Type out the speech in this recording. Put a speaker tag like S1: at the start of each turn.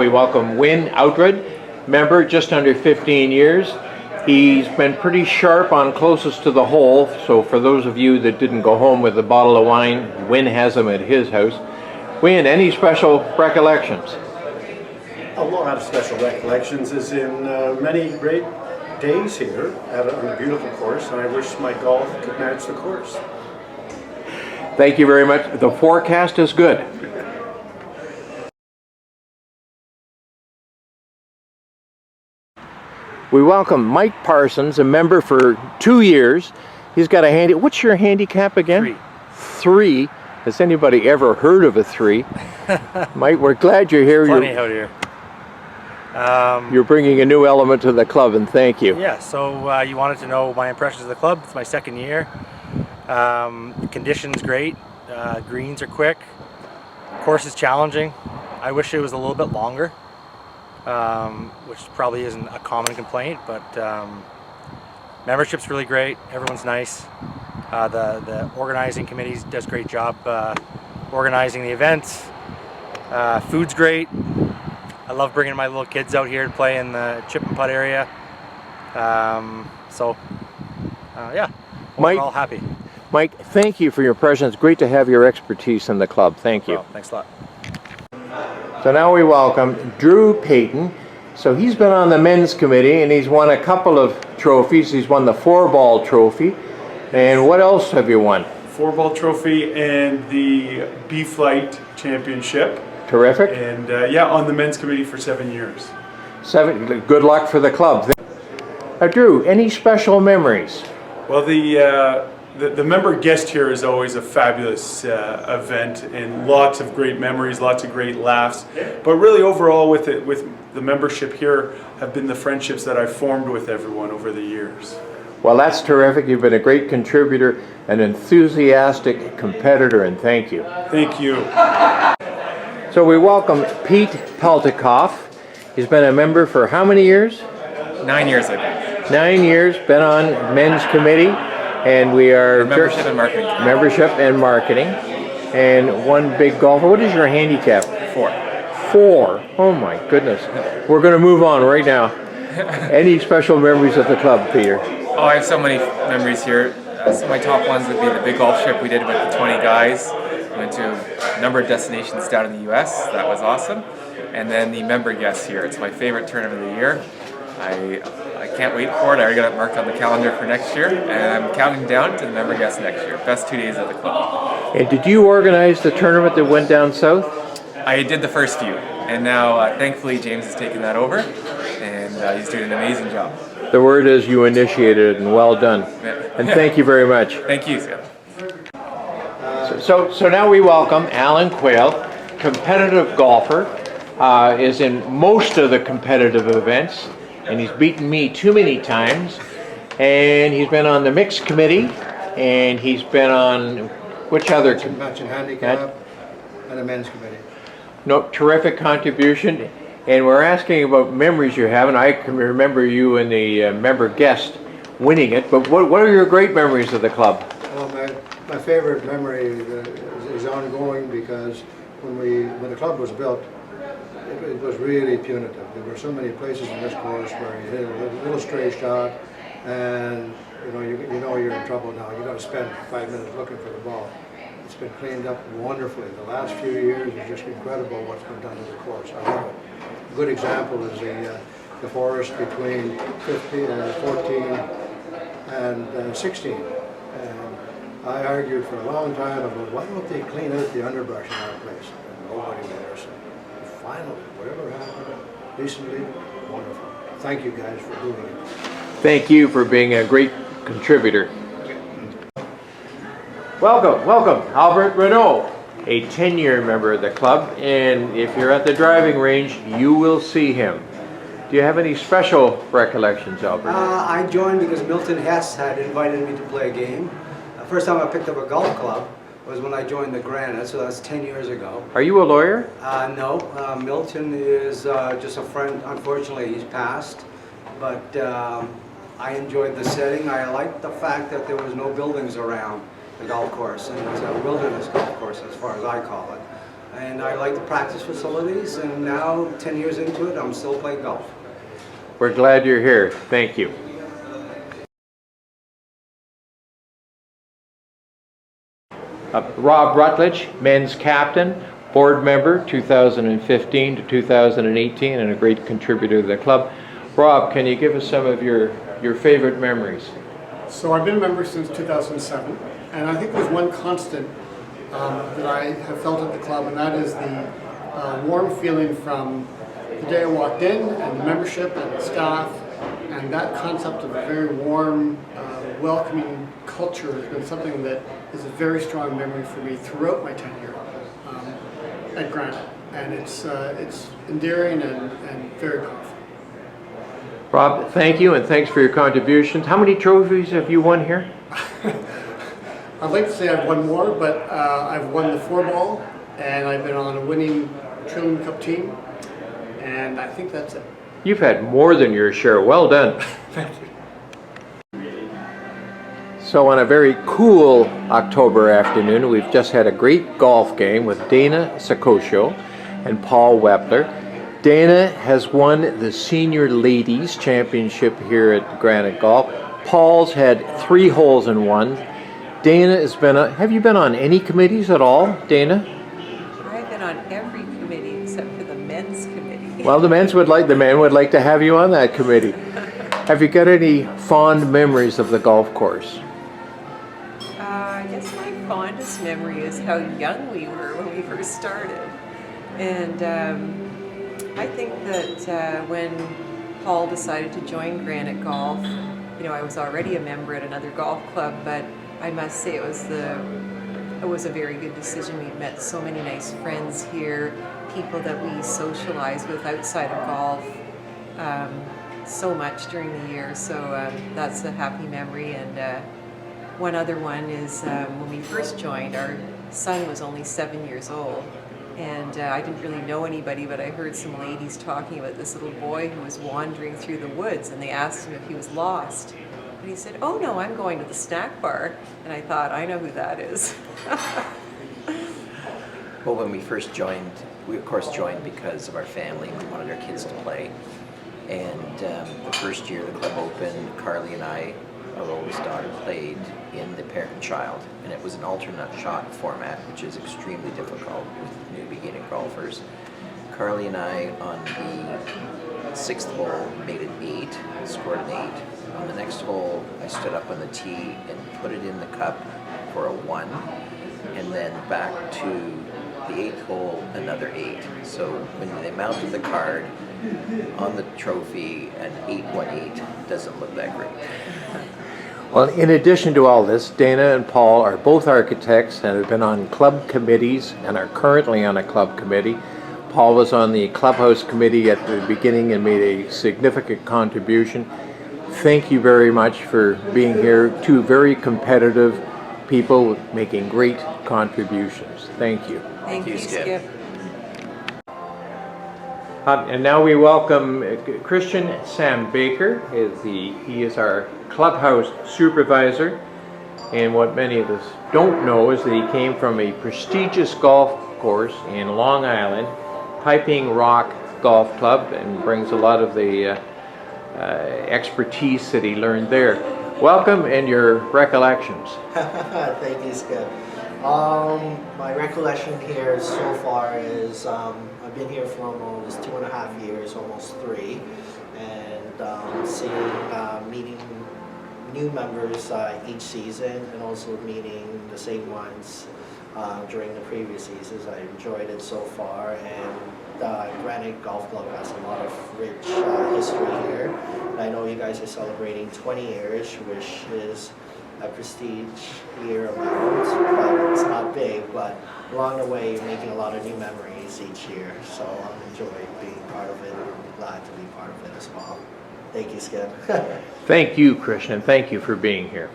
S1: We welcome Win Outrud, member just under 15 years. He's been pretty sharp on closest to the hole, so for those of you that didn't go home with a bottle of wine, Win has them at his house. Win, any special recollections?
S2: A lot of special recollections, as in many great days here on a beautiful course, and I wish my golf could match the course.
S1: Thank you very much. The forecast is good. We welcome Mike Parsons, a member for 2 years. He's got a handy. What's your handicap again? 3. Has anybody ever heard of a 3? Mike, we're glad you're here.
S3: Plenty out here.
S1: You're bringing a new element to the club, and thank you.
S3: Yeah, so you wanted to know my impressions of the club. It's my second year. Conditions great. Greens are quick. Course is challenging. I wish it was a little bit longer, which probably isn't a common complaint, but membership's really great. Everyone's nice. The organizing committee does a great job organizing the events. Food's great. I love bringing my little kids out here to play in the chip and putt area. Yeah, we're all happy.
S1: Mike, thank you for your presence. Great to have your expertise in the club. Thank you.
S3: Well, thanks a lot.
S1: So now we welcome Drew Payton. So he's been on the men's committee and he's won a couple of trophies. He's won the 4-ball trophy. And what else have you won?
S4: 4-ball trophy and the B-Flight championship.
S1: Terrific.
S4: And yeah, on the men's committee for 7 years.
S1: 7. Good luck for the club. Drew, any special memories?
S4: Well, the member guest here is always a fabulous event, and lots of great memories, lots of great laughs. But really, overall, with the membership here, have been the friendships that I've formed with everyone over the years.
S1: Well, that's terrific. You've been a great contributor, an enthusiastic competitor, and thank you.
S4: Thank you.
S1: So we welcome Pete Peltikoff. He's been a member for how many years?
S5: 9 years, I think.
S1: 9 years, been on men's committee, and we are
S5: Membership and marketing.
S1: Membership and marketing, and one big golfer. What is your handicap?
S5: 4.
S1: 4. Oh my goodness. We're going to move on right now. Any special memories of the club, Peter?
S5: Oh, I have so many memories here. Some of my top ones would be the big golf trip we did with the 20 guys. We went to a number of destinations down in the U.S. That was awesome. And then the member guests here. It's my favorite tournament of the year. I can't wait for it. I already got it marked on the calendar for next year, and I'm counting down to the member guests next year. Best 2 days of the club.
S1: And did you organize the tournament that went down south?
S5: I did the first few, and now thankfully James has taken that over, and he's doing an amazing job.
S1: The word is you initiated it, and well done. And thank you very much.
S5: Thank you, Scott.
S1: So now we welcome Alan Quayle, competitive golfer, is in most of the competitive events, and he's beaten me too many times. And he's been on the mixed committee, and he's been on which other?
S2: Match and handicap and a men's committee.
S1: No, terrific contribution. And we're asking about memories you have, and I can remember you and the member guest winning it. But what are your great memories of the club?
S2: Well, my favorite memory is ongoing because when the club was built, it was really punitive. There were so many places in this course where you hit a little stray shot, and you know you're in trouble now. You got to spend 5 minutes looking for the ball. It's been cleaned up wonderfully. The last few years is just incredible what's been done to the course. I love it. A good example is the forest between 14 and 16. And I argued for a long time about why don't they clean out the underbrush in that place. And nobody would listen. Finally, whatever happened recently, wonderful. Thank you guys for doing it.
S1: Thank you for being a great contributor. Welcome, Albert Renault, a 10-year member of the club, and if you're at the driving range, you will see him. Do you have any special recollections, Albert?
S6: I joined because Milton Hess had invited me to play a game. The first time I picked up a golf club was when I joined the Granite, so that's 10 years ago.
S1: Are you a lawyer?
S6: No, Milton is just a friend. Unfortunately, he's passed, but I enjoyed the setting. I liked the fact that there was no buildings around the golf course, and it's a wilderness golf course as far as I call it. And I like the practice facilities, and now 10 years into it, I'm still playing golf.
S1: We're glad you're here. Thank you. Rob Rutledge, men's captain, board member 2015 to 2018, and a great contributor to the club. Rob, can you give us some of your favorite memories?
S7: So I've been a member since 2007, and I think there's one constant that I have felt at the club, and that is the warm feeling from the day I walked in, and the membership and the staff, and that concept of a very warm, welcoming culture has been something that is a very strong memory for me throughout my tenure at Granite, and it's endearing and very powerful.
S1: Rob, thank you, and thanks for your contributions. How many trophies have you won here?
S7: I'd like to say I've won more, but I've won the 4-ball, and I've been on a winning Trillium Cup team, and I think that's it.
S1: You've had more than your share. Well done.
S7: Thank you.
S1: So on a very cool October afternoon, we've just had a great golf game with Dana Sakosho and Paul Wepler. Dana has won the Senior Ladies Championship here at Granite Golf. Paul's had 3 holes in 1. Dana has been on, have you been on any committees at all, Dana?
S8: I've been on every committee except for the men's committee.
S1: Well, the men would like to have you on that committee. Have you got any fond memories of the golf course?
S8: I guess my fondest memory is how young we were when we first started. And I think that when Paul decided to join Granite Golf, you know, I was already a member at another golf club, but I must say it was a very good decision. We've met so many nice friends here, people that we socialize with outside of golf so much during the year. So that's a happy memory. And one other one is when we first joined, our son was only 7 years old. And I didn't really know anybody, but I heard some ladies talking about this little boy who was wandering through the woods, and they asked him if he was lost. And he said, "Oh no, I'm going to the snack bar." And I thought, I know who that is.
S9: Well, when we first joined, we of course joined because of our family. We wanted our kids to play. And the first year the club opened, Carly and I, our oldest daughter, played in the parent-child. And it was an alternate shot format, which is extremely difficult with new beginning golfers. Carly and I, on the 6th hole, made an 8, scored an 8. On the next hole, I stood up on the tee and put it in the cup for a 1. And then back to the 8th hole, another 8. So when they mounted the card on the trophy, an 818 doesn't look that great.
S1: Well, in addition to all this, Dana and Paul are both architects and have been on club committees and are currently on a club committee. Paul was on the clubhouse committee at the beginning and made a significant contribution. Thank you very much for being here. 2 very competitive people making great contributions. Thank you.
S8: Thank you, Skip.
S1: And now we welcome Christian Sam Baker. He is our clubhouse supervisor. And what many of us don't know is that he came from a prestigious golf course in Long Island, Piping Rock Golf Club, and brings a lot of the expertise that he learned there. Welcome and your recollections.
S10: Thank you, Skip. My recollection here so far is I've been here for almost 2.5 years, almost 3, and meeting new members each season, and also meeting the same ones during the previous seasons. I enjoyed it so far, and Granite Golf Club has a lot of rich history here. And I know you guys are celebrating 20 years, which is a prestige year amount, but it's not big. But along the way, you're making a lot of new memories each year. So I'm enjoying being part of it, and I'm glad to be part of it as well. Thank you, Skip.
S1: Thank you, Christian. Thank you for being here.